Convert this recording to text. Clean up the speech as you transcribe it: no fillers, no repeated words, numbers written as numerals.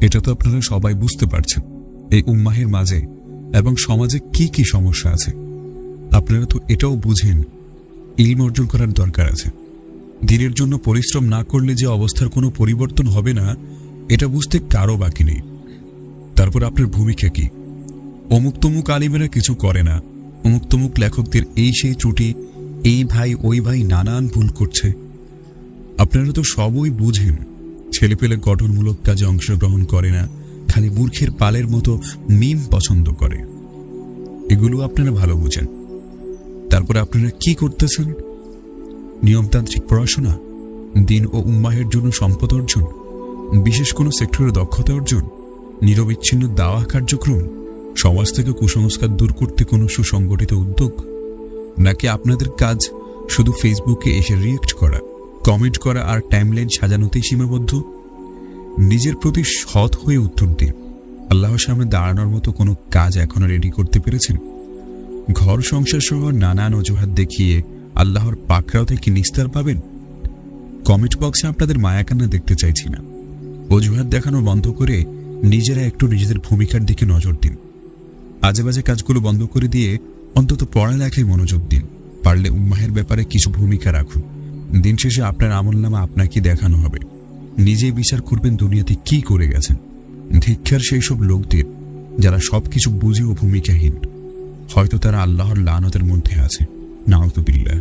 এটা তো আপনারা সবাই বুঝতে পারছেন এই উম্মাহের মাঝে এবং সমাজে কি কি সমস্যা আছে। আপনারা তো এটাও বুঝেন ইলম অর্জন করার দরকার আছে। দিনের জন্য পরিশ্রম না করলে যে অবস্থার কোনো পরিবর্তন হবে না, এটা বুঝতে কারো বাকি নেই। তারপর আপনার ভূমিকা কি? অমুক তমুক আলিমেরা কিছু করে না, অমুক তমুক লেখকদের এই সেই ত্রুটি, এই ভাই ওই ভাই নানান ভুল করছে। আপনারা তো সবই বুঝেন ছেলেপেলে গঠনমূলক কাজে অংশগ্রহণ করে না, খালি মূর্খের পালের মতো মিম পছন্দ করে। এগুলো আপনারা ভালো বুঝেন। তারপরে আপনারা কি করতেছেন? নিয়মতান্ত্রিক পড়াশোনা, দিন ও উম্মাহের জন্য সম্পদ অর্জন, বিশেষ কোনো সেক্টরে দক্ষতা অর্জন, নিরবিচ্ছিন্ন দাওয়া কার্যক্রম, সমাজ থেকে কুসংস্কার দূর করতে কোনো সুসংগঠিত উদ্যোগ, নাকি আপনাদের কাজ শুধু ফেসবুকে এসে রিয়েক্ট করা, কমেন্ট করা আর টাইমলাইন সাজানোতেই সীমাবদ্ধ? নিজের প্রতি সৎ হয়ে উত্তর দিন। আল্লাহর সামনে দাঁড়ানোর মতো কোনো কাজ এখনো রেডি করতে পেরেছেন? ঘর সংসার সহ নানান অজুহাত দেখিয়ে আল্লাহর পাকড়াও থেকে নিস্তার পাবেন? কমেন্ট বক্সে আপনাদের মায়াকান্না দেখতে চাইছি না। অজুহাত দেখানো বন্ধ করে নিজেরা একটু নিজেদের ভূমিকার দিকে নজর দিন। আজে বাজে কাজগুলো বন্ধ করে দিয়ে অন্তত পড়ালেখায় মনোযোগ দিন। পারলে উম্মাহের ব্যাপারে কিছু ভূমিকা রাখুন। দিন শেষে আপনার আমলনামা আপনাকে দেখানো হবে। নিজেই বিচার করবেন দুনিয়াতে কি করে গেছেন। ধিক্কার সেই সব লোকদের যারা সবকিছু বুঝেও ভূমিকাহীন। হয়তো তারা আল্লাহর লানতের মধ্যে আছে। নাউযুবিল্লাহ।